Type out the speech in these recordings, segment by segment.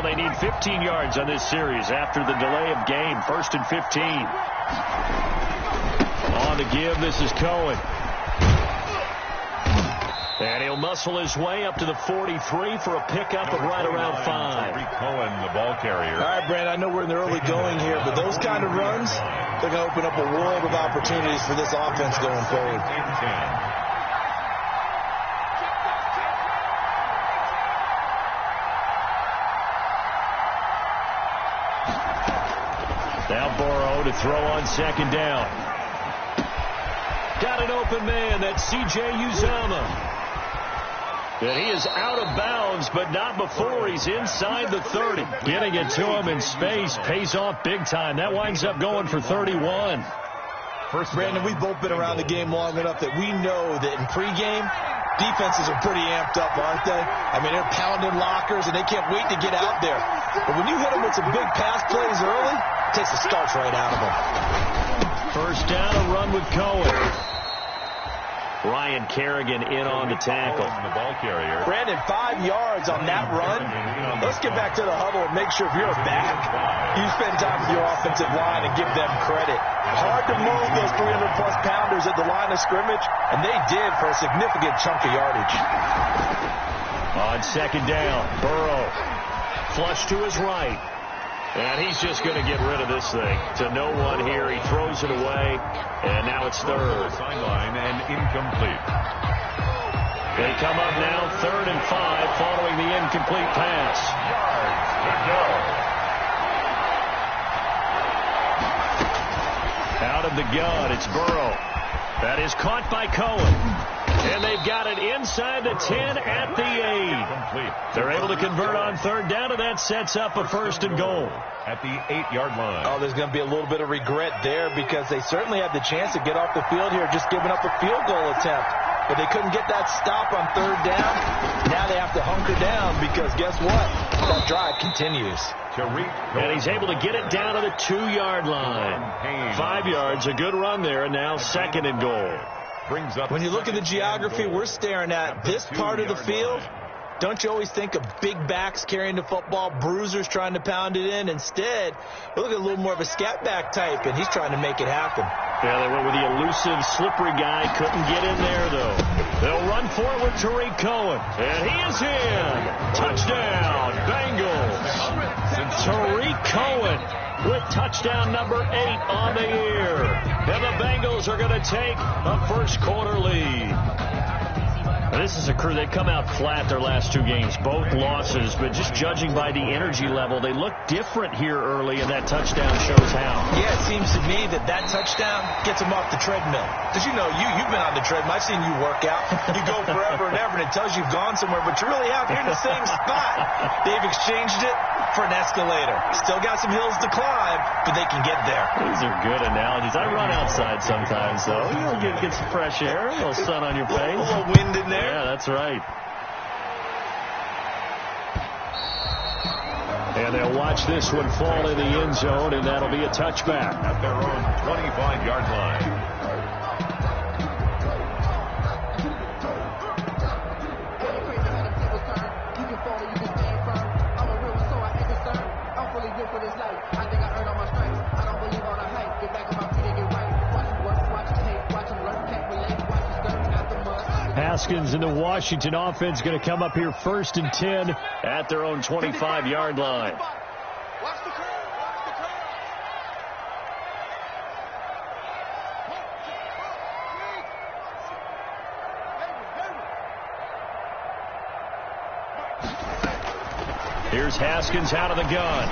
they need 15 yards on this series after the delay of game. 1st and 15. On the give, this is Cohen. And he'll muscle his way up to the 43 for a pickup of right around 5. Tarik Cohen, the ball carrier. All right, Brand, I know we're in the early going here, but those kind of runs, they're going to open up a world of opportunities for this offense going forward. Now Burrow to throw on 2nd down. Got an open man. That's C.J. Uzomah. And he is out of bounds, but not before he's inside the 30. Getting it to him in space pays off big time. That winds up going for 31. Brandon, we've both been around the game long enough that we know that in pregame, defenses are pretty amped up, aren't they? I mean, they're pounding lockers, and they can't wait to get out there. But when you hit them with some big pass plays early, it takes the starch right out of them. 1st down, a run with Cohen. Ryan Kerrigan in on the tackle. The ball carrier. Brandon, 5 yards on that run. Let's get back to the huddle and make sure if you're back, you spend time with your offensive line and give them credit. Hard to move those 300-plus pounders at the line of scrimmage, and they did for a significant chunk of yardage. On 2nd down, Burrow. Flush to his right. And he's just going to get rid of this thing. To no one here. He throws it away. And now it's 3rd. Sideline and incomplete. They come up now 3rd and 5 following the incomplete pass. Out of the gun, it's Burrow. That is caught by Cohen. And they've got it inside the 10 at the 8. They're able to convert on 3rd down, and that sets up a 1st and goal. At the 8-yard line. Oh, there's going to be a little bit of regret there because they certainly had the chance to get off the field here, just giving up a field goal attempt. But they couldn't get that stop on 3rd down. Now they have to hunker down because guess what? That drive continues. And he's able to get it down to the 2-yard line. 5 yards, a good run there, and now 2nd and goal. When you look at the geography we're staring at, this part of the field, don't you always think of big backs carrying the football, bruisers trying to pound it in? Instead, we look at a little more of a scat back type, and he's trying to make it happen. Yeah, they went with the elusive, slippery guy. Couldn't get in there, though. They'll run forward, Tarik Cohen. And he is in. Touchdown, Bengals. Tarik Cohen with touchdown number 8 on the year. And the Bengals are going to take a 1st quarter lead. This is a crew that come out flat their last 2 games, both losses, but just judging by the energy level, they look different here early, and that touchdown shows how. Yeah, it seems to me that touchdown gets them off the treadmill. Because you know, you've been on the treadmill. I've seen you work out. You go forever and ever, and it tells you you've gone somewhere, but you really have. You're in the same spot. They've exchanged it for an escalator. Still got some hills to climb, but they can get there. These are good analogies. I run outside sometimes, though. You'll get some fresh air, a little sun on your face. A little wind in there. Yeah, that's right. And they'll watch this one fall in the end zone, and that'll be a touchback. At their own 25-yard line. Haskins and the Washington offense going to come up here 1st and 10 at their own 25-yard line. Here's Haskins out of the gun.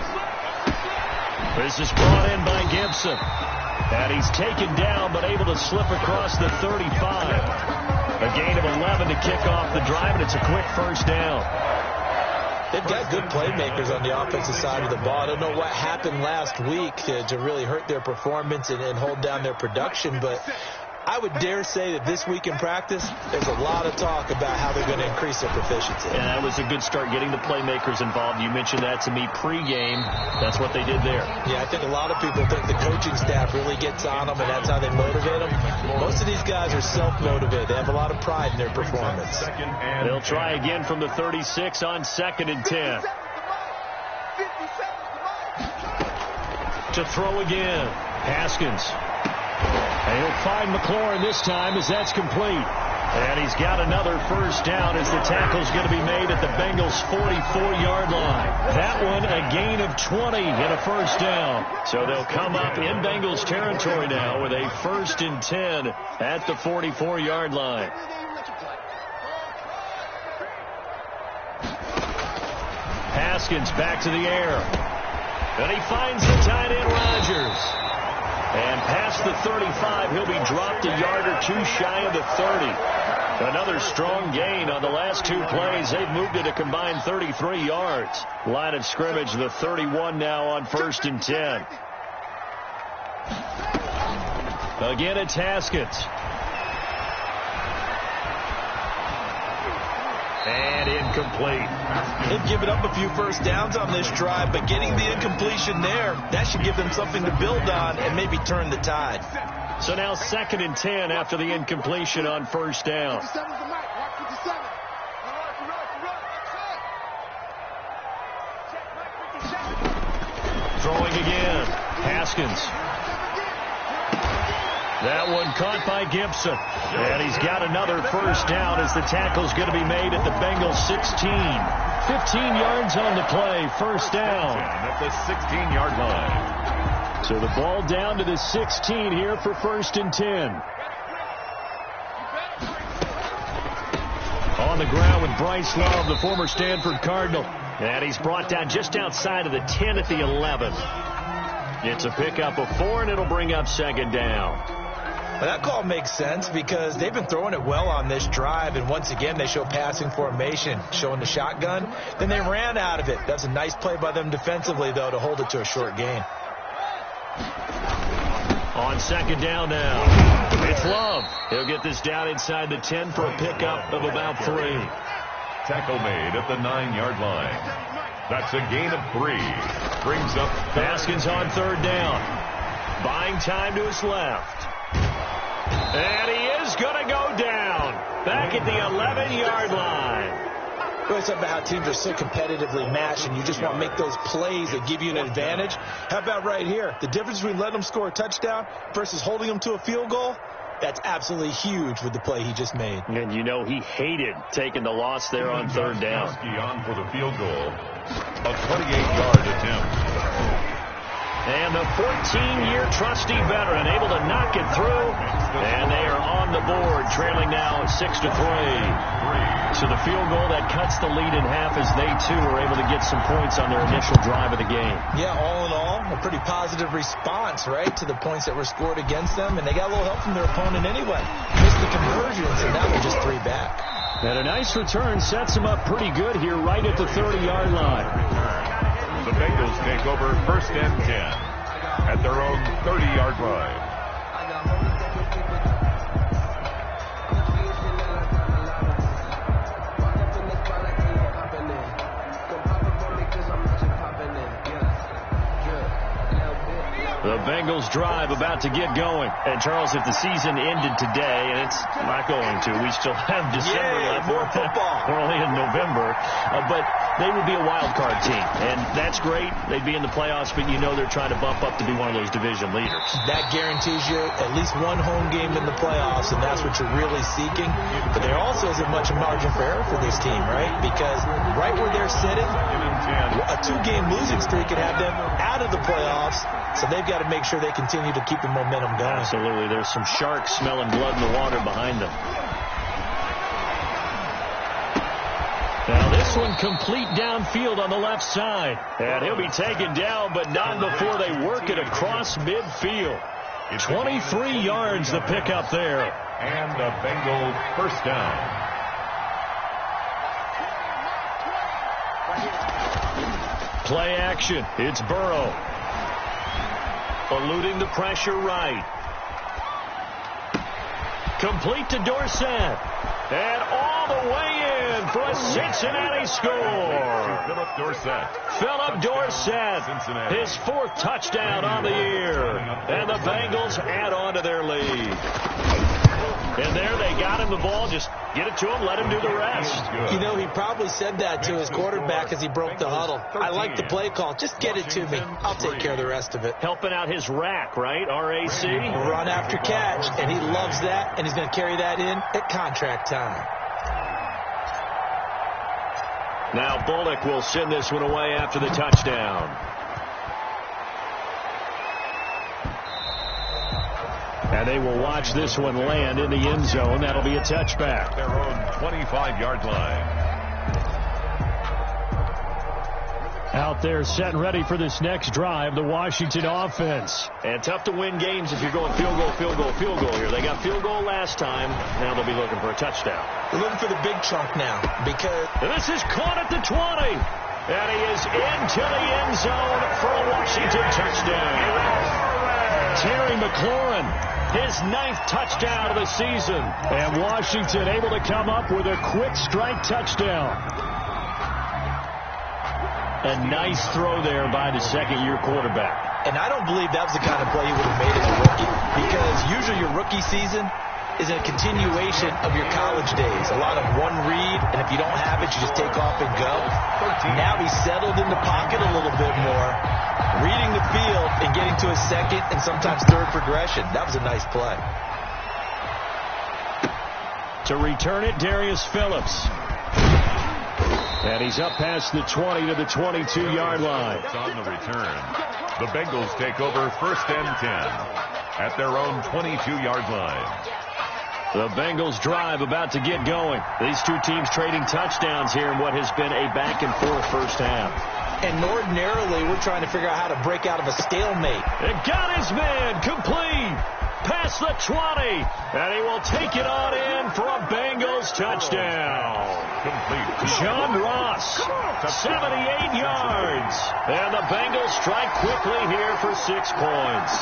This is brought in by Gibson. And he's taken down but able to slip across the 35. A gain of 11 to kick off the drive, and it's a quick 1st down. They've got good playmakers on the offensive side of the ball. I don't know what happened last week to really hurt their performance and hold down their production, but I would dare say that this week in practice, there's a lot of talk about how they're going to increase their proficiency. And that was a good start, getting the playmakers involved. You mentioned that to me pregame. That's what they did there. Yeah, I think a lot of people think the coaching staff really gets on them, and that's how they motivate them. Most of these guys are self-motivated. They have a lot of pride in their performance. They'll try again from the 36 on 2nd and 10. To throw again. Haskins. And he'll find McLaurin this time as that's complete. And he's got another first down as the tackle's going to be made at the Bengals' 44-yard line. That one a gain of 20 and a first down. So they'll come up in Bengals territory now with a 1st and 10 at the 44-yard line. Haskins back to the air. And he finds the tight end, Rodgers. And past the 35, he'll be dropped a yard or two shy of the 30. Another strong gain on the last 2 plays. They've moved it a combined 33 yards. Line of scrimmage, the 31 now on 1st and 10. Again, it's Haskins. And incomplete. They've given up a few first downs on this drive, but getting the incompletion there, that should give them something to build on and maybe turn the tide. So now 2nd and 10 after the incompletion on first down. Throwing again. Haskins. That one caught by Gibson. And he's got another first down as the tackle's going to be made at the Bengals 16. 15 yards on the play. First down. At the 16-yard line. So the ball down to the 16 here for 1st and 10. On the ground with Bryce Love, the former Stanford Cardinal. And he's brought down just outside of the 10 at the 11. It's a pickup of 4, and it'll bring up 2nd down. Well, that call makes sense because they've been throwing it well on this drive, and once again they show passing formation, showing the shotgun. Then they ran out of it. That's a nice play by them defensively, though, to hold it to a short gain. On 2nd down now, it's Love. He'll get this down inside the 10 for a pickup of about 3. Tackle made at the 9-yard line. That's a gain of 3. Brings up Haskins on 3rd down. Buying time to his left. And he is going to go down. Back at the 11-yard line. We always talk about how teams are so competitively matched, and you just want to make those plays that give you an advantage. How about right here? The difference between letting them score a touchdown versus holding them to a field goal, that's absolutely huge with the play he just made. And you know he hated taking the loss there on 3rd down. On for the field goal. A 28-yard attempt. And the 14-year trusty veteran able to knock it through. And they are on the board, trailing now 6-3. So the field goal that cuts the lead in half as they, too, are able to get some points on their initial drive of the game. Yeah, all in all, a pretty positive response, right, to the points that were scored against them. And they got a little help from their opponent anyway. Missed the conversions, and now they're just 3 back. And a nice return sets them up pretty good here right at the 30-yard line. The Bengals take over 1st and 10 at their own 30-yard line. The Bengals drive about to get going. And, Charles, if the season ended today, and it's not going to, we still have December left. More football. We're only in November. But they would be a wild card team. And that's great. They'd be in the playoffs, but you know they're trying to bump up to be one of those division leaders. That guarantees you at least one home game in the playoffs, and that's what you're really seeking. But there also isn't much margin for error for this team, right? Because right where they're sitting, a 2-game losing streak could have them out of the playoffs. So they've got to make sure they continue to keep the momentum going. Absolutely. There's some sharks smelling blood in the water behind them. Now this one complete downfield on the left side. And he'll be taken down, but not before they work it across midfield. 23 yards the pickup there. And a Bengal first down. Play action. It's Burrow. Eluding the pressure right. Complete to Dorsett. And all the way in for a Cincinnati score. Philip Dorsett. Philip Dorsett, his 4th touchdown on the year. And the Bengals add on to their lead. And there they got him the ball. Just get it to him, let him do the rest. good. You know, he probably said that to his quarterback as he broke the huddle. I like the play call. Just get it to me. I'll take care of the rest of it. Helping out his rack, right? RAC. Run after catch, and he loves that, and he's going to carry that in at contract time. Now Bullock will send this one away after the touchdown. And they will watch this one land in the end zone. That'll be a touchback. Their own 25-yard line. Out there set and ready for this next drive, the Washington offense. And tough to win games if you're going field goal, field goal, field goal here. They got field goal last time. Now they'll be looking for a touchdown. They're looking for the big chunk now because this is caught at the 20. And he is into the end zone for a Washington touchdown. Terry McLaurin, his 9th touchdown of the season. And Washington able to come up with a quick strike touchdown. A nice throw there by the second-year quarterback. And I don't believe that was the kind of play he would have made as a rookie, because usually your rookie season is a continuation of your college days. A lot of one read, and if you don't have it, you just take off and go. Now he's settled in the pocket a little bit more, reading the field and getting to his second and sometimes third progression. That was a nice play. To return it, Darius Phillips. And he's up past the 20 to the 22-yard line. On the return, the Bengals take over 1st and 10 at their own 22-yard line. The Bengals drive about to get going. These two teams trading touchdowns here in what has been a back-and-forth first half. And ordinarily, we're trying to figure out how to break out of a stalemate. It got his man complete. Past the 20. And he will take it on in for a Bengals touchdown. Complete. John Ross, 78 yards. And the Bengals strike quickly here for 6 points.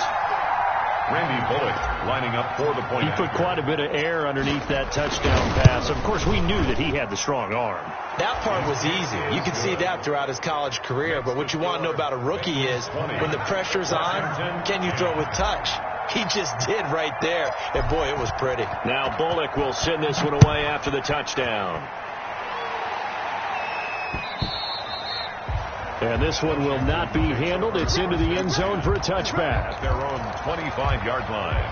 Randy Bullock lining up for the point. He put quite a bit of air underneath that touchdown pass. Of course, we knew that he had the strong arm. That part was easy. You could see that throughout his college career. But what you want to know about a rookie is when the pressure's on, can you throw with touch? He just did right there. And, boy, it was pretty. Now Bullock will send this one away after the touchdown. And this one will not be handled. It's into the end zone for a touchback. At their own 25-yard line.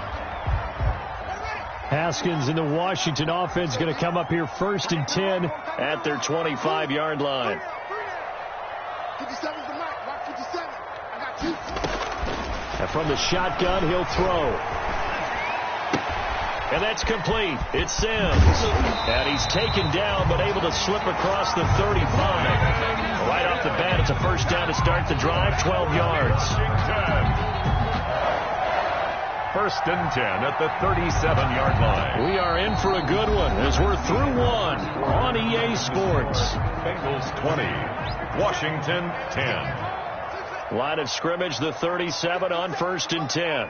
Haskins and the Washington offense going to come up here 1st and 10 at their 25-yard line. 57 is the mark. Mark 57. I got 2. And from the shotgun, he'll throw. And that's complete. It's Sims. And he's taken down but able to slip across the 35. Right off the bat, it's a first down to start the drive, 12 yards. 1st and 10 at the 37-yard line. We are in for a good one as we're through one on EA Sports. Bengals 20, Washington 10. Line of scrimmage, the 37 on 1st and 10.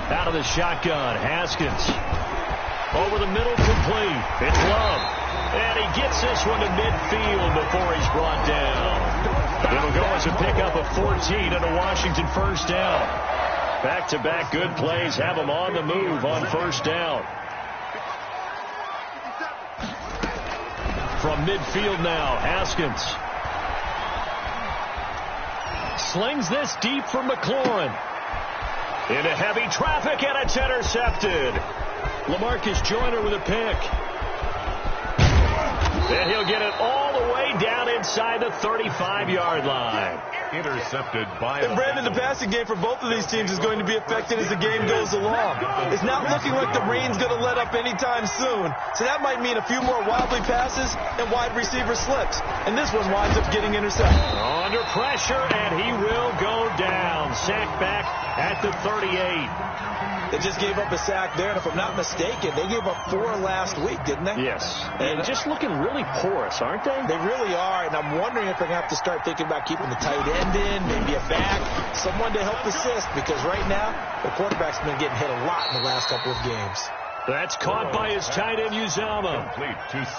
Out of the shotgun, Haskins. Over the middle, complete. It's Love. And he gets this one to midfield before he's brought down. It'll go as a pickup of 14 and a Washington first down. Back-to-back good plays have them on the move on first down. From midfield now, Haskins. Slings this deep for McLaurin. Into heavy traffic, and it's intercepted. LaMarcus Joyner with a pick. And he'll get it all the way down inside the 35-yard line. Intercepted by... And Brandon, the passing game for both of these teams is going to be affected as the game goes along. It's not looking like the rain's going to let up anytime soon. So that might mean a few more wildly passes and wide receiver slips. And this one winds up getting intercepted. Under pressure, and he will go down. Sacked back at the 38. They just gave up a sack there, and if I'm not mistaken, they gave up 4 last week, didn't they? Yes. And just looking really porous, aren't they? They really are, and I'm wondering if they're going to have to start thinking about keeping the tight end in, maybe a back, someone to help assist, because right now, the quarterback's been getting hit a lot in the last couple of games. That's caught by his tight end, Uzama.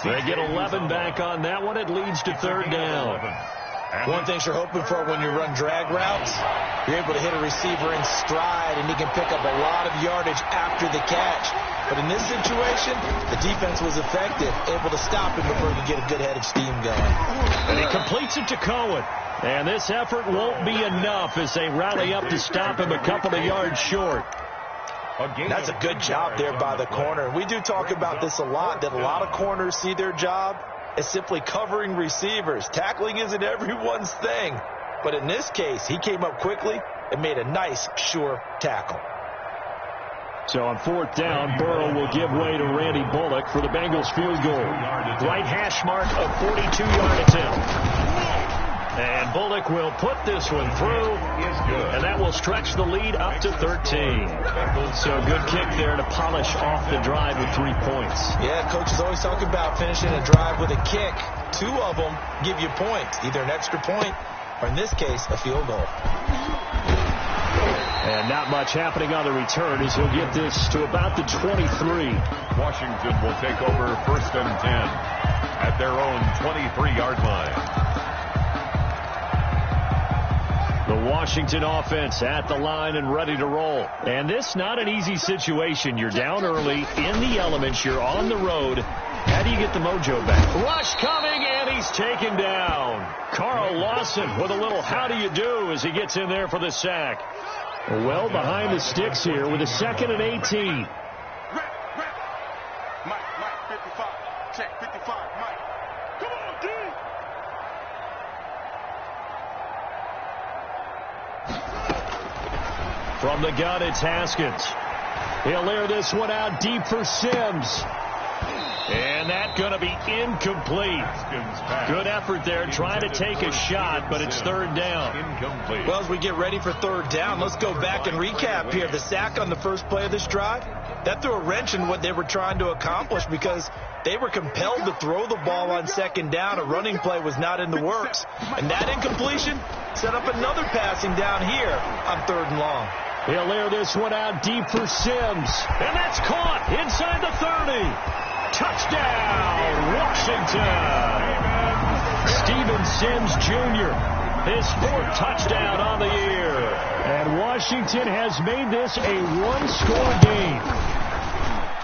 They get 11 back on that one. It leads to 3rd down. One thing you're hoping for when you run drag routes, you're able to hit a receiver in stride, and he can pick up a lot of yardage after the catch. But in this situation, the defense was effective, able to stop him before he could get a good head of steam going. And he completes it to Cohen. And this effort won't be enough as they rally up to stop him a couple of yards short. That's a good job there by the corner. We do talk about this a lot, that a lot of corners see their job as simply covering receivers. Tackling isn't everyone's thing. But in this case, he came up quickly and made a nice, sure tackle. So on fourth down, Burrow will give way to Randy Bullock for the Bengals field goal. Right hash mark of 42-yard attempt. And Bullock will put this one through, and that will stretch the lead up to 13. So good kick there to polish off the drive with 3 points. Yeah, coaches always talk about finishing a drive with a kick. 2 of them give you points, either an extra point or, in this case, a field goal. And not much happening on the return as he'll get this to about the 23. Washington will take over 1st and 10 at their own 23-yard line. The Washington offense at the line and ready to roll. And this not an easy situation. You're down early, in the elements, you're on the road. How do you get the mojo back? Rush coming, and he's taken down. Carl Lawson with a little how do you do as he gets in there for the sack. Well behind the sticks here with a 2nd and 18. Mike, 55. Check, 55, Mike. Come on, D. From the gun, it's Haskins. He'll air this one out deep for Sims. And that's going to be incomplete. Good effort there trying to take a shot, but it's 3rd down. Incomplete. Well, as we get ready for 3rd down, let's go back and recap here. The sack on the first play of this drive, that threw a wrench in what they were trying to accomplish because they were compelled to throw the ball on 2nd down. A running play was not in the works. And that incompletion set up another passing down here on 3rd and long. He'll air this one out deep for Sims. And that's caught inside the 30. Touchdown, Washington. Steven Sims Jr., his 4th touchdown on the year. And Washington has made this a 1-score game.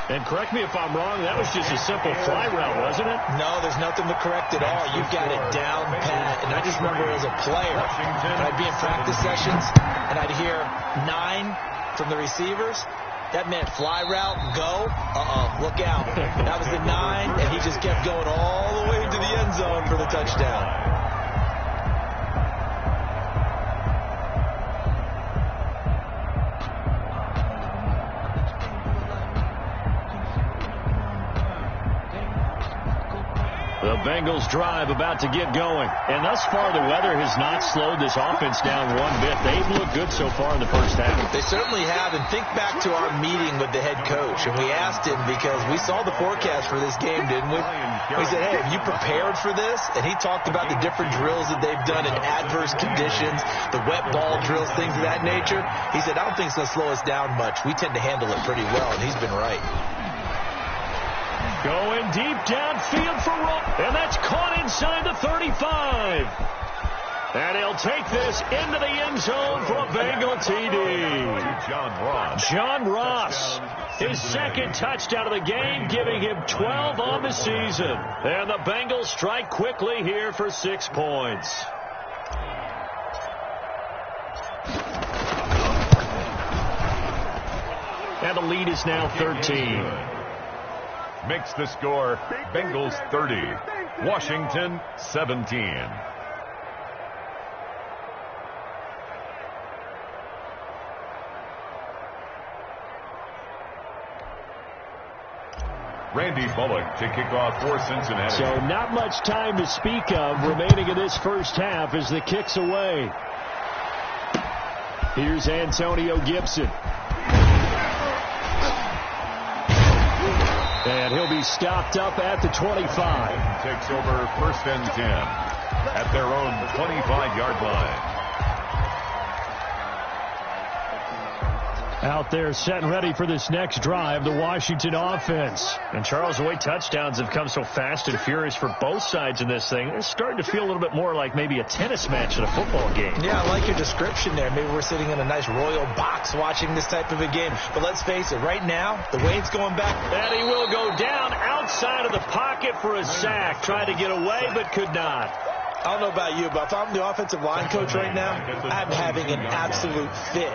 And correct me if I'm wrong, that was just a simple fly route, wasn't it? No, there's nothing to correct at all. You've got it down pat. And I just remember as a player, when I'd be in practice sessions, and I'd hear 9 from the receivers. That meant fly route, go, look out. That was the 9, and he just kept going all the way to the end zone for the touchdown. The Bengals drive about to get going. And thus far, the weather has not slowed this offense down one bit. They've looked good so far in the first half. They certainly have. And think back to our meeting with the head coach. And we asked him because we saw the forecast for this game, didn't we? We said, hey, have you prepared for this? And he talked about the different drills that they've done in adverse conditions, the wet ball drills, things of that nature. He said, I don't think it's going to slow us down much. We tend to handle it pretty well, and he's been right. Going deep downfield for Rowe. And that's caught inside the 35. And he'll take this into the end zone for a Bengal TD. John Ross. His 2nd touchdown of the game, giving him 12 on the season. And the Bengals strike quickly here for 6 points. And the lead is now 13. Makes the score Bengals 30, Washington 17. Randy Bullock to kick off for Cincinnati. So not much time to speak of remaining in this first half as the kick's away. Here's Antonio Gibson. And he'll be stopped up at the 25. Takes over 1st and 10 at their own 25-yard line. out there set and ready for this next drive, the Washington offense. And Charles, the way touchdowns have come so fast and furious for both sides in this thing, it's starting to feel a little bit more like maybe a tennis match in a football game. Yeah, I like your description there. Maybe we're sitting in a nice royal box watching this type of a game. But let's face it, right now, the way it's going back. And he will go down outside of the pocket for a sack. Tried to get away, but could not. I don't know about you, but if I'm the offensive line coach right now, I'm having an absolute fit.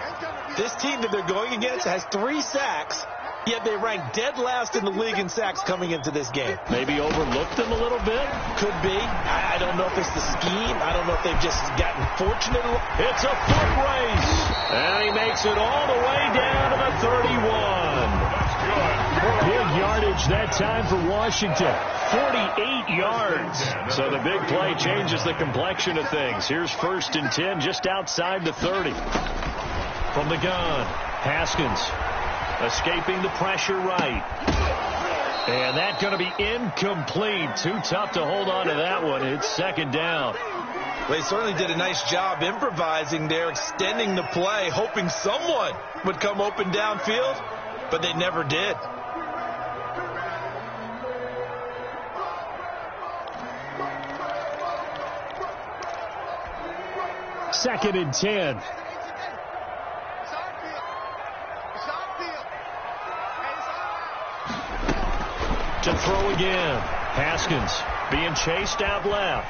This team that they're going against has 3 sacks, yet they rank dead last in the league in sacks coming into this game. Maybe overlooked them a little bit? Could be. I don't know if it's the scheme. I don't know if they've just gotten fortunate. It's a foot race. And he makes it all the way down to the 31. Big yardage that time for Washington. 48 yards. So the big play changes the complexion of things. Here's 1st and 10 just outside the 30. From the gun, Haskins escaping the pressure right. And that's going to be incomplete. Too tough to hold on to that one. It's 2nd down. Well, they certainly did a nice job improvising there, extending the play, hoping someone would come open downfield, but they never did. Second and 10. To throw again. Haskins being chased out left.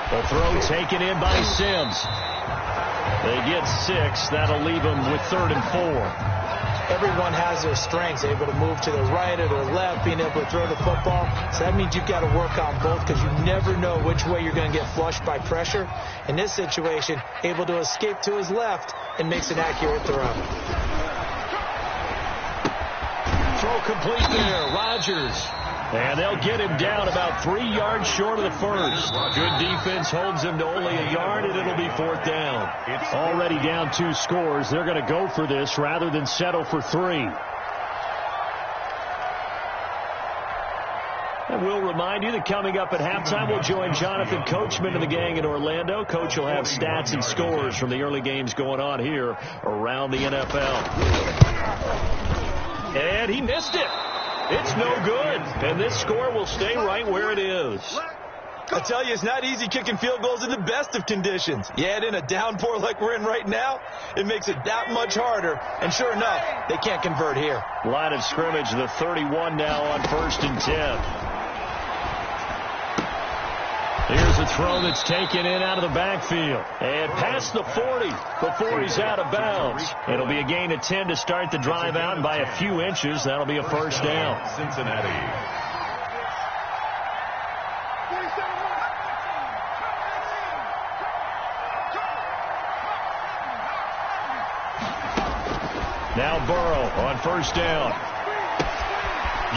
The throw taken in by Sims. They get 6. That'll leave them with 3rd and 4. Everyone has their strengths, able to move to the right or their left, being able to throw the football. So that means you've got to work on both because you never know which way you're going to get flushed by pressure. In this situation, able to escape to his left and makes an accurate throw. Throw complete there. Rodgers. And they'll get him down about 3 yards short of the first. Good defense holds him to only a yard, and it'll be 4th down. It's already down 2 scores. They're going to go for this rather than settle for 3. And we'll remind you that coming up at halftime, we'll join Jonathan Coachman and the gang in Orlando. Coach will have stats and scores from the early games going on here around the NFL. And he missed it. It's no good, and this score will stay right where it is. I tell you, it's not easy kicking field goals in the best of conditions. You add in a downpour like we're in right now, it makes it that much harder. And sure enough, they can't convert here. Line of scrimmage, the 31 now on 1st and 10. Here's a throw that's taken in out of the backfield. And past the 40 before he's out of bounds. It'll be a gain of 10 to start the drive out, and by a few inches, that'll be a 1st down. Cincinnati. Now Burrow on 1st down.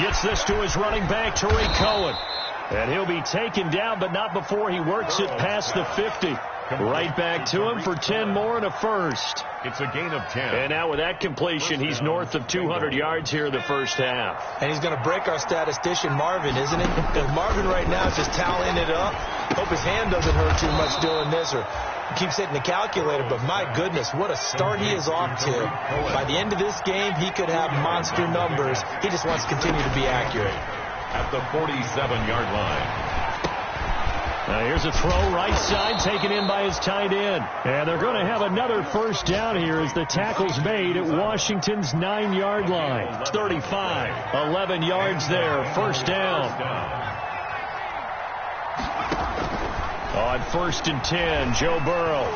Gets this to his running back, Tariq Cohen. And he'll be taken down, but not before he works it past the 50. Right back to him for 10 more and a first. It's a gain of 10. And now with that completion, he's north of 200 yards here in the first half. And he's going to break our statistician, Marvin, isn't it? Because Marvin right now is just tallying it up. Hope his hand doesn't hurt too much doing this, or keeps hitting the calculator. But my goodness, what a start he is off to. By the end of this game, he could have monster numbers. He just wants to continue to be accurate. At the 47-yard line. Now here's a throw right side taken in by his tight end. And they're going to have another 1st down here as the tackle's made at Washington's 9-yard line. 35, 11 yards there, 1st down. On 1st and 10, Joe Burrow.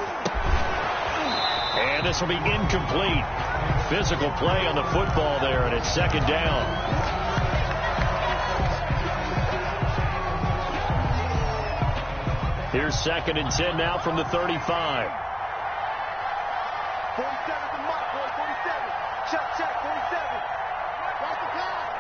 And this will be incomplete. Physical play on the football there, and it's 2nd down. Here's 2nd and 10 now from the 35. 47 to Mike, boy, 47. Check, 47. Watch the pass.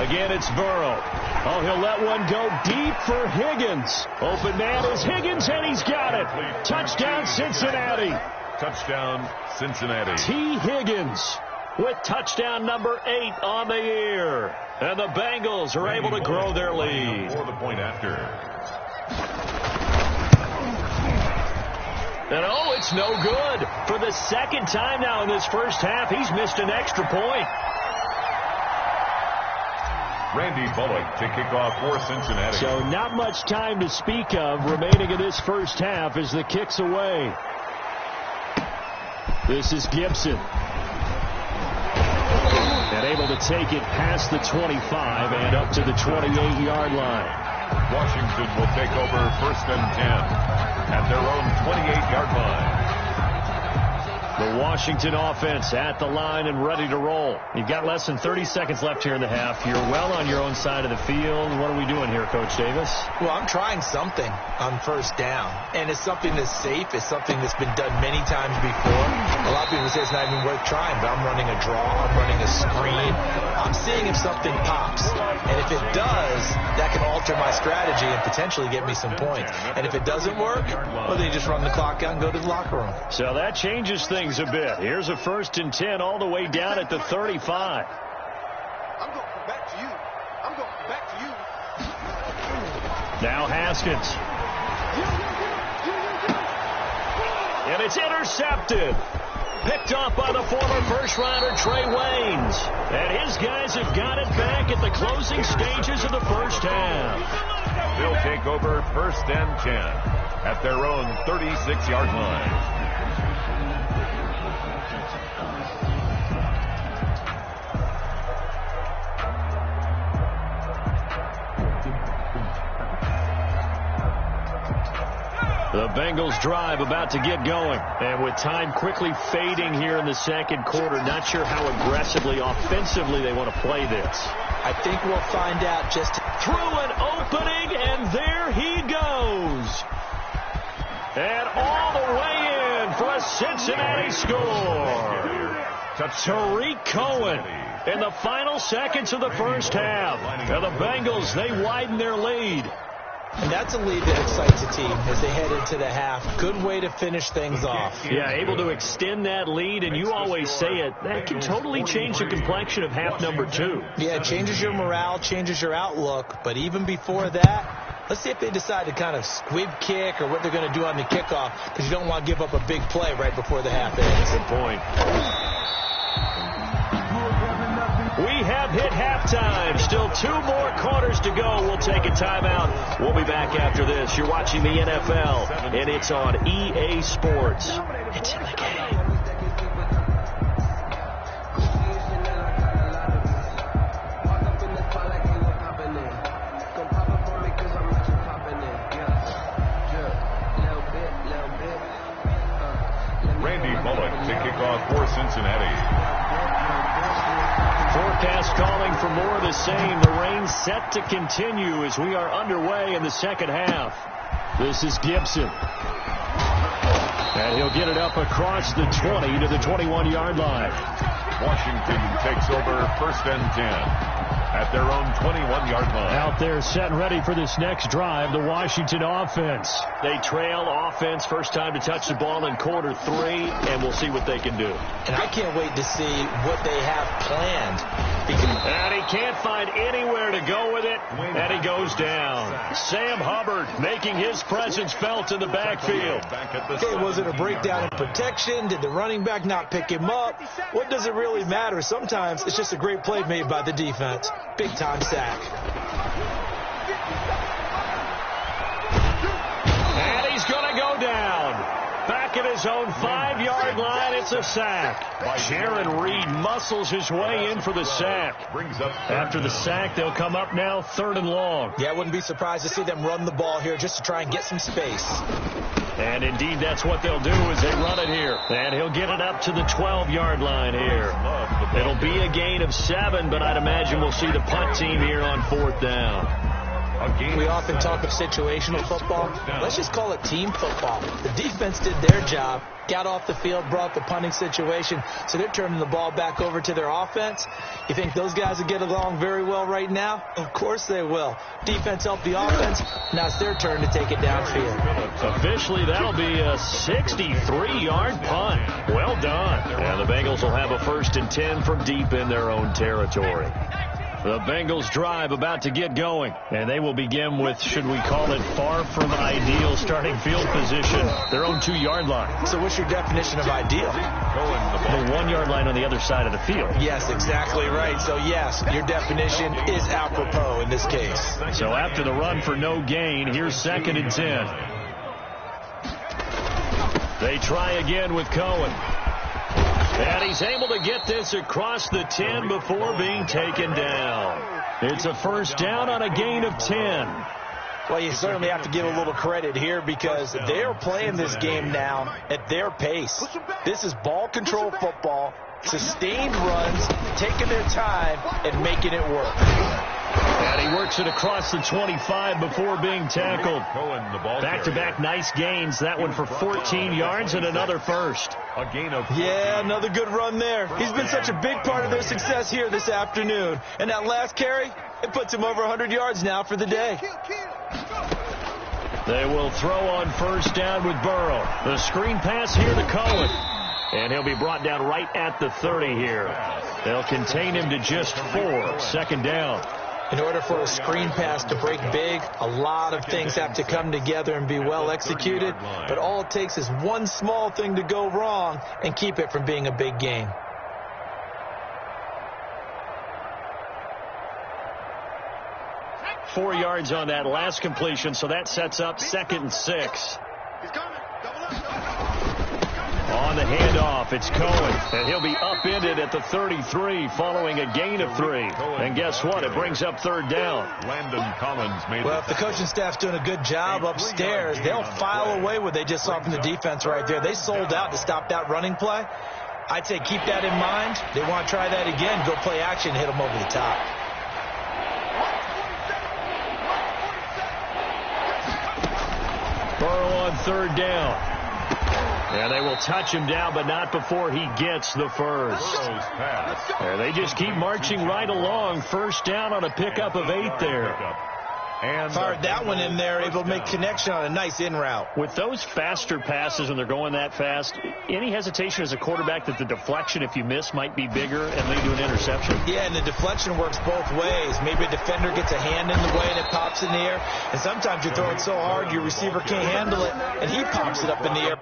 Again, it's Burrow. Oh, he'll let one go deep for Higgins. Open man is Higgins, and he's got it. Touchdown, Cincinnati. Touchdown, Cincinnati. T. Higgins with touchdown number 8 on the year. And the Bengals are able to grow their lead. For the point after. And oh, it's no good. For the second time now in this first half, he's missed an extra point. Randy Bullock to kick off for Cincinnati. So not much time to speak of remaining in this first half as the kick's away. This is Gibson. And able to take it past the 25 and up to the 28-yard line. Washington will take over 1st and 10 at their own 28-yard line. The Washington offense at the line and ready to roll. You've got less than 30 seconds left here in the half. You're well on your own side of the field. What are we doing here, Coach Davis? Well, I'm trying something on first down, and it's something that's safe. It's something that's been done many times before. A lot of people say it's not even worth trying, but I'm running a draw. I'm running a screen. I'm seeing if something pops, and if it does, that can alter my strategy and potentially get me some points. And if it doesn't work, well, then you just run the clock out and go to the locker room. So that changes things a bit. Here's a 1st and 10 all the way down at the 35. I'm going back to you. I'm going back to you. Now Haskins. And it's intercepted. Picked off by the former first-rounder Trey Waynes. And his guys have got it back at the closing stages of the first half. They'll take over 1st and 10 at their own 36-yard line. The Bengals drive about to get going. And with time quickly fading here in the second quarter, not sure how aggressively, offensively they want to play this. I think we'll find out just through an opening, and there he goes. And all the way in for a Cincinnati score. Tariq Cohen in the final seconds of the first half. And the Bengals, they widen their lead. And that's a lead that excites a team as they head into the half. Good way to finish things off. Yeah, able to extend that lead, and you always say it, that can totally change the complexion of half number 2. Yeah, it changes your morale, changes your outlook. But even before that, let's see if they decide to kind of squib kick or what they're going to do on the kickoff, because you don't want to give up a big play right before the half ends. Good point. We have hit halftime. Still 2 more quarters to go. We'll take a timeout. We'll be back after this. You're watching the NFL, and it's on EA Sports. It's in the game. Randy Bullock to kick off for Cincinnati. Forecast calling for more of the same. The rain set to continue as we are underway in the second half. This is Gibson. And he'll get it up across the 20 to the 21-yard line. Washington takes over 1st and 10 at their own 21-yard line. Out there set and ready for this next drive, the Washington offense. They trail offense, first time to touch the ball in quarter 3, and we'll see what they can do. And I can't wait to see what they have planned. And he can't find anywhere to go with it, and he goes down. Sam Hubbard making his presence felt in the backfield. Okay, was it a breakdown in protection? Did the running back not pick him up? What does it really matter? Sometimes it's just a great play made by the defense. Big-time sack. And he's going to go down. Back at his own 5-yard line, it's a sack. Jaron Reed muscles his way in for the sack. After the sack, they'll come up now 3rd and long. Yeah, I wouldn't be surprised to see them run the ball here just to try and get some space. And indeed, that's what they'll do as they run it here. And he'll get it up to the 12-yard line here. It'll be a gain of 7, but I'd imagine we'll see the punt team here on 4th down. We often talk of situational football. Let's just call it team football. The defense did their job, got off the field, brought the punting situation, so they're turning the ball back over to their offense. You think those guys will get along very well right now? Of course they will. Defense helped the offense. Now it's their turn to take it downfield. Officially, that'll be a 63-yard punt. Well done. And the Bengals will have a 1st and 10 from deep in their own territory. The Bengals drive about to get going, and they will begin with, should we call it, far from ideal starting field position, their own 2-yard line. So what's your definition of ideal? The 1-yard line on the other side of the field. Yes, exactly right. So yes, your definition is apropos in this case. So after the run for no gain, here's 2nd and 10. They try again with Cohen. And he's able to get this across the 10 before being taken down. It's a first down on a gain of 10. Well, you certainly have to give a little credit here because they're playing this game now at their pace. This is ball control football, sustained runs, taking their time, and making it work. And he works it across the 25 before being tackled. Back-to-back nice gains. That one for 14 yards and another first. A gain of... Yeah, another good run there. He's been such a big part of their success here this afternoon. And that last carry, it puts him over 100 yards now for the day. They will throw on first down with Burrow. The screen pass here to Cohen. And he'll be brought down right at the 30 here. They'll contain him to just 4. 2nd down. In order for a screen pass to break big, a lot of things have to come together and be well executed. But all it takes is one small thing to go wrong and keep it from being a big game. Four yards on that last completion, so that sets up 2nd and 6. On the handoff, it's Cohen, and he'll be upended at the 33 following a gain of 3. And guess what? It brings up 3rd down. Landon Collins made Well, if the coaching staff's doing a good job upstairs, they'll file away what they just saw from the defense right there. They sold out to stop that running play. I'd say keep that in mind. They want to try that again, go play action, hit them over the top. Burrow on 3rd down. And they will touch him down, but not before he gets the first. And they just keep marching right along. First down on a pickup of 8 there. And fired that one in there, able to make connection on a nice in route. With those faster passes and they're going that fast, any hesitation as a quarterback that the deflection, if you miss, might be bigger and lead to an interception? Yeah, and the deflection works both ways. Maybe a defender gets a hand in the way and it pops in the air. And sometimes you throw it so hard your receiver can't handle it, and he pops it up in the air.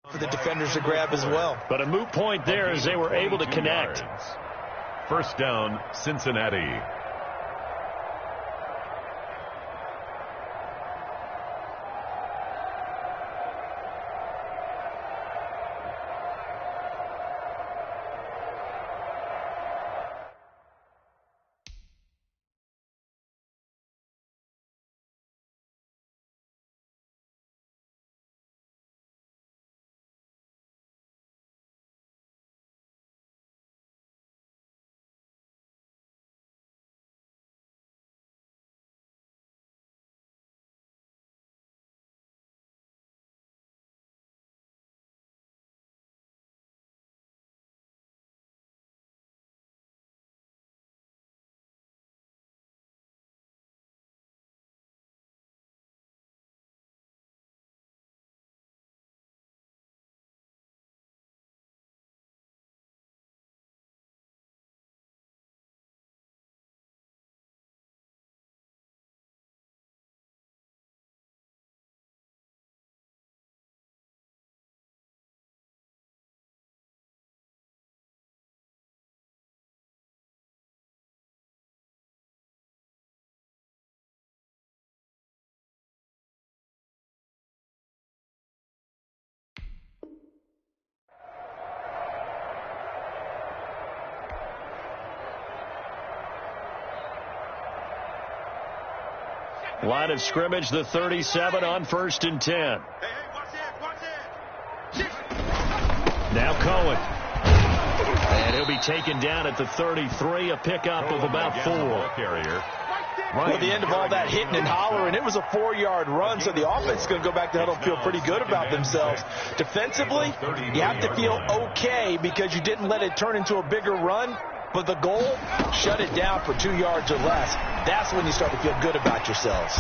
For the defenders to grab as well. But a moot point there as they were able to connect. First down, Cincinnati. Line of scrimmage, the 37 on 1st and 10. Now Cohen. And he'll be taken down at the 33, a pickup of about 4. Well, at the end of all that hitting and hollering, it was a 4-yard run, so the offense is going to go back to huddle and feel pretty good about themselves. Defensively, you have to feel okay because you didn't let it turn into a bigger run, but the goal, shut it down for 2 yards or less. That's when you start to feel good about yourselves.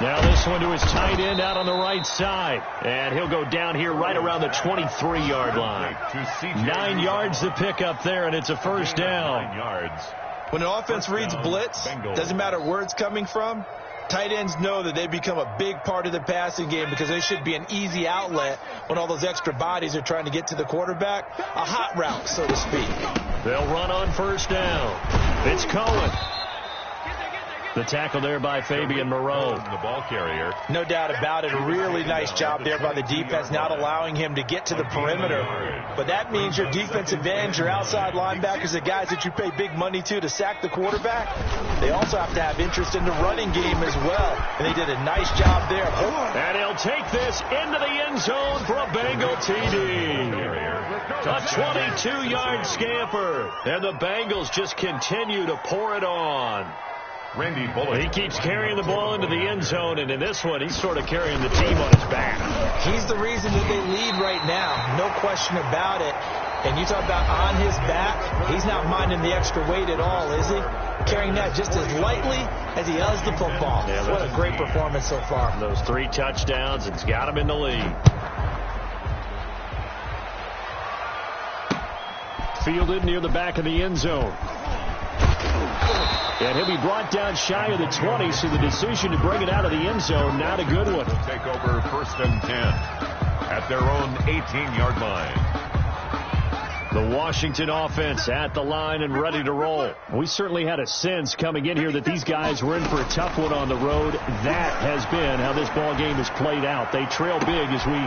Now this one to his tight end out on the right side. And he'll go down here right around the 23-yard line. 9 yards to pick up there, and it's a first down. 9 yards. When an offense reads blitz, doesn't matter where it's coming from, tight ends know that they become a big part of the passing game because they should be an easy outlet when all those extra bodies are trying to get to the quarterback. A hot route, so to speak. They'll run on first down. It's Cohen. The tackle there by Fabian Moreau. The ball carrier. No doubt about it. A really nice job there by the defense, not allowing him to get to the perimeter. But that means your defensive ends, your outside linebackers, the guys that you pay big money to sack the quarterback, they also have to have interest in the running game as well. And they did a nice job there. And he'll take this into the end zone for a Bengal TD. A 22-yard scamper. And the Bengals just continue to pour it on. Randy Bullock. He keeps carrying the ball into the end zone, and in this one, he's sort of carrying the team on his back. He's the reason that they lead right now. No question about it. And you talk about on his back, he's not minding the extra weight at all, is he? Carrying that just as lightly as he does the football. Yeah, what a great performance so far. Those 3 touchdowns, it's got him in the lead. Fielded near the back of the end zone. And he'll be brought down shy of the 20, so the decision to bring it out of the end zone, not a good one. They'll take over 1st and 10 at their own 18-yard line. The Washington offense at the line and ready to roll. We certainly had a sense coming in here that these guys were in for a tough one on the road. That has been how this ball game has played out. They trail big as we,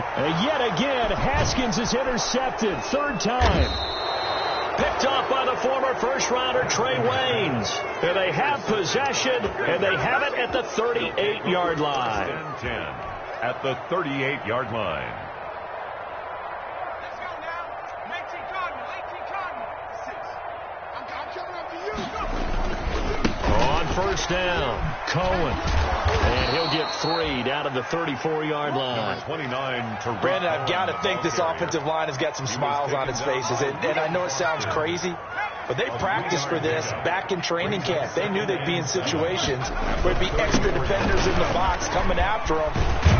yet again, Haskins is intercepted. 3rd time. Picked off by the former first-rounder Trey Waynes. And they have possession, and they have it at the 38-yard line. 10 at the 38-yard line. Let's go now. 19 Cardinal. I'm coming up to you. On first down, Cohen. And he'll get 3 down to the 34-yard line. 29 to Brandon, I've got to think this offensive line has got some smiles on its faces. And I know it sounds crazy, but they practiced for this back in training camp. They knew they'd be in situations where it'd be extra defenders in the box coming after them,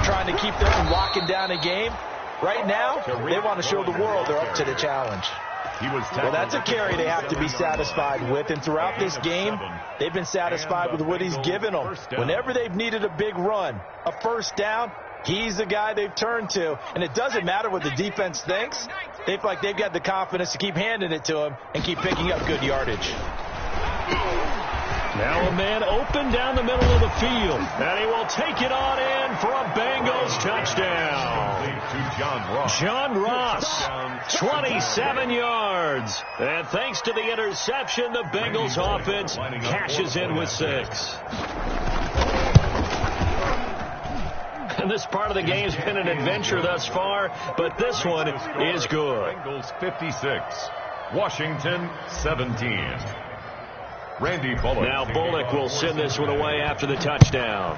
trying to keep them from locking down a game. Right now, they want to show the world they're up to the challenge. Well, that's a carry they have to be satisfied with. And throughout this game, they've been satisfied with what he's given them. Whenever they've needed a big run, a first down, he's the guy they've turned to. And it doesn't matter what the defense thinks. They feel like they've got the confidence to keep handing it to him and keep picking up good yardage. Now a man open down the middle of the field. And he will take it on in for a Bengals touchdown. John Ross, 27 yards. And thanks to the interception, the Bengals offense cashes in with 6. And this part of the game's been an adventure thus far, but this one is good. Bengals 56, Washington 17. Randy Bullock. Now Bullock will send this one away after the touchdown.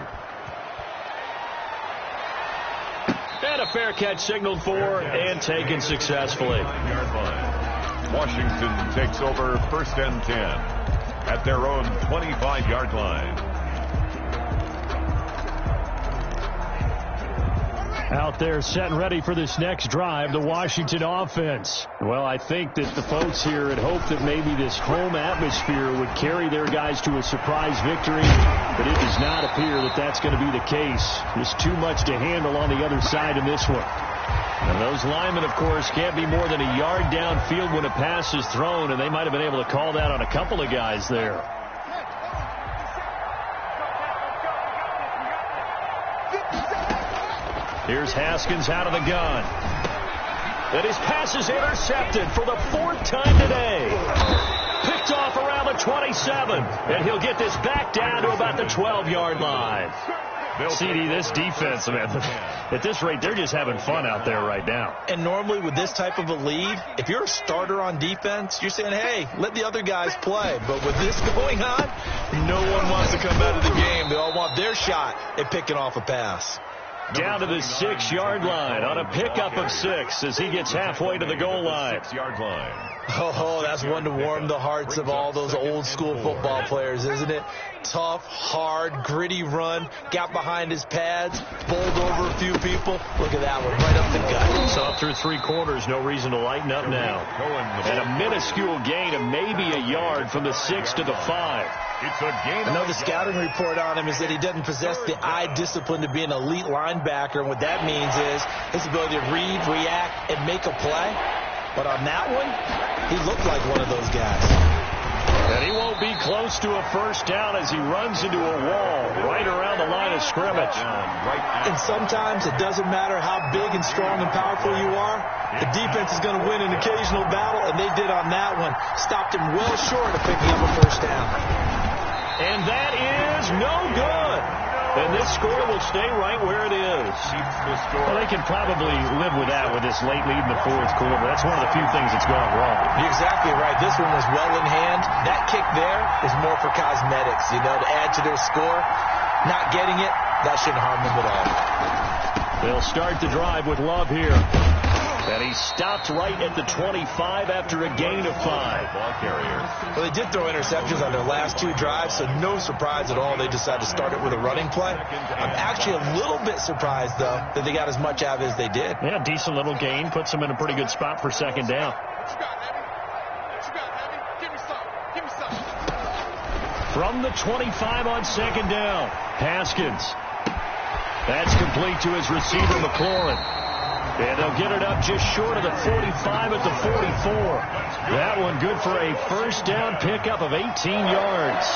And a fair catch signaled for and taken successfully. Washington takes over 1st and 10 at their own 25-yard line. Out there set and ready for this next drive, the Washington offense. Well, I think that the folks here had hoped that maybe this home atmosphere would carry their guys to a surprise victory, but it does not appear that that's going to be the case. There's too much to handle on the other side in this one. And those linemen, of course, can't be more than a yard downfield when a pass is thrown, and they might have been able to call that on a couple of guys there. Here's Haskins out of the gun. And his pass is intercepted for the 4th time today. Picked picked off around the 27. And he'll get this back down to about the 12-yard line. CD, this defense, man, at this rate, they're just having fun out there right now. And normally with this type of a lead, if you're a starter on defense, you're saying, hey, let the other guys play. But with this going on, no one wants to come out of the game. They all want their shot at picking off a pass. Down to the 6-yard line on a pickup of 6 as he gets halfway to the goal line. 6-yard line. Oh, that's one to warm the hearts of all those old-school football players, isn't it? Tough, hard, gritty run, got behind his pads, bowled over a few people. Look at that one, right up the gut. So up through 3 quarters, no reason to lighten up now. And a minuscule gain of maybe a yard from the 6 to the 5. It's a gain. I know the scouting report on him is that he doesn't possess the eye discipline to be an elite linebacker, and what that means is his ability to read, react, and make a play. But on that one, he looked like one of those guys. And he won't be close to a first down as he runs into a wall right around the line of scrimmage. And sometimes it doesn't matter how big and strong and powerful you are. The defense is going to win an occasional battle, and they did on that one. Stopped him well short of picking up a first down. And that is no good. And this score will stay right where it is. Well, they can probably live with that with this late lead in the 4th quarter. That's one of the few things that's gone wrong. You're exactly right. This one was well in hand. That kick there is more for cosmetics, to add to their score. Not getting it, that shouldn't harm them at all. They'll start the drive with Love here. And he stopped right at the 25 after a gain of 5. Ball carrier. Well, they did throw interceptions on their last 2 drives, so no surprise at all they decided to start it with a running play. I'm actually a little bit surprised, though, that they got as much out of it as they did. Yeah, decent little gain. Puts them in a pretty good spot for second down. From the 25 on second down, Haskins. That's complete to his receiver, McLaurin. And they'll get it up just short of the 45 at the 44. That one good for a first down pickup of 18 yards.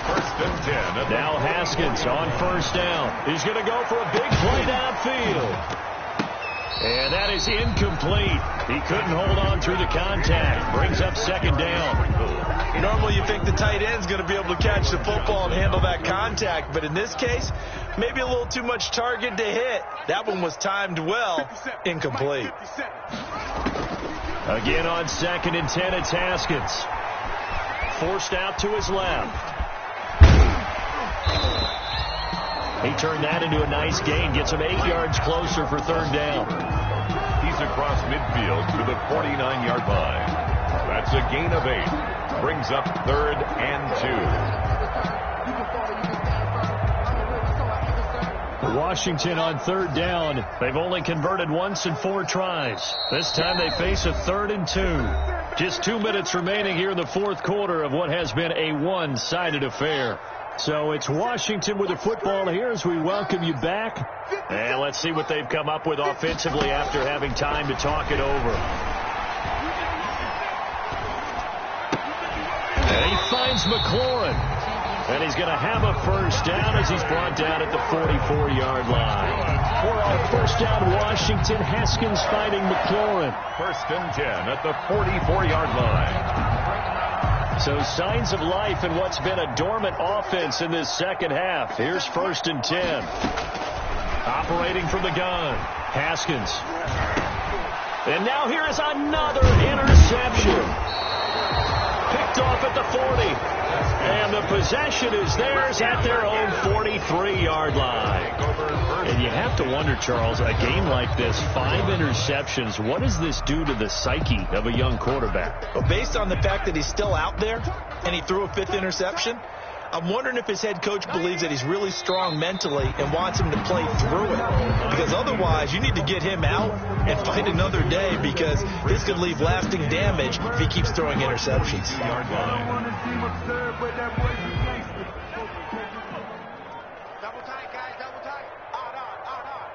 1st and 10. Now Haskins on first down. He's going to go for a big play downfield. And that is incomplete. He couldn't hold on through the contact. Brings up second down. Normally you think the tight end's going to be able to catch the football and handle that contact, but in this case, maybe a little too much target to hit. That one was timed well. Incomplete. Again on 2nd and 10, it's Haskins. Forced out to his left. He turned that into a nice gain. Gets him 8 yards closer for 3rd down. He's across midfield to the 49-yard line. That's a gain of 8. Brings up 3rd and 2. Washington on 3rd down. They've only converted once in 4 tries. This time they face a 3rd and 2. Just 2 minutes remaining here in the 4th quarter of what has been a one-sided affair. So it's Washington with the football here as we welcome you back. And let's see what they've come up with offensively after having time to talk it over. And he finds McLaurin. And he's going to have a first down as he's brought down at the 44-yard line. For our first down, Washington, Haskins fighting McLaurin. 1st and 10 at the 44-yard line. So signs of life in what's been a dormant offense in this second half. Here's 1st and 10. Operating from the gun, Haskins. And now here is another interception. Picked off at the 40. And the possession is theirs at their own 43-yard line. And you have to wonder, Charles, a game like this, 5 interceptions, what does this do to the psyche of a young quarterback? Well, based on the fact that he's still out there and he threw a 5th interception, I'm wondering if his head coach believes that he's really strong mentally and wants him to play through it. Because otherwise, you need to get him out and fight another day, because this could leave lasting damage if he keeps throwing interceptions. Yard line. Double tight, guys, double tight. Odd.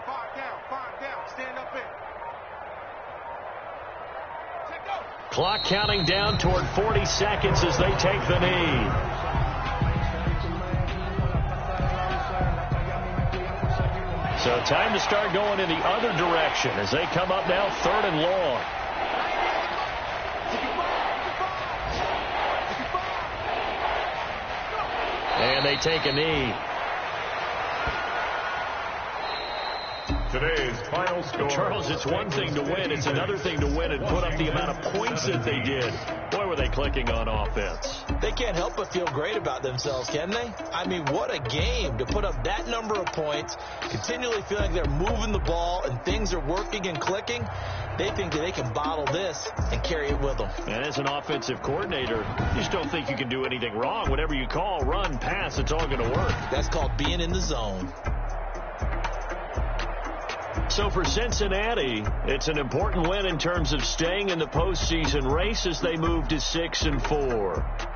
Far down. Stand up in. Take go. Clock counting down toward 40 seconds as they take the knee. So time to start going in the other direction as they come up now 3rd and long. And they take a knee. Today's final score. Charles, it's one thing to win. It's another thing to win and put up the amount of points that they did. Boy, were they clicking on offense. They can't help but feel great about themselves, can they? I mean, what a game to put up that number of points, continually feeling they're moving the ball and things are working and clicking. They think that they can bottle this and carry it with them. And as an offensive coordinator, you just don't think you can do anything wrong. Whatever you call, run, pass, it's all going to work. That's called being in the zone. So for Cincinnati, it's an important win in terms of staying in the postseason race as they move to 6-4.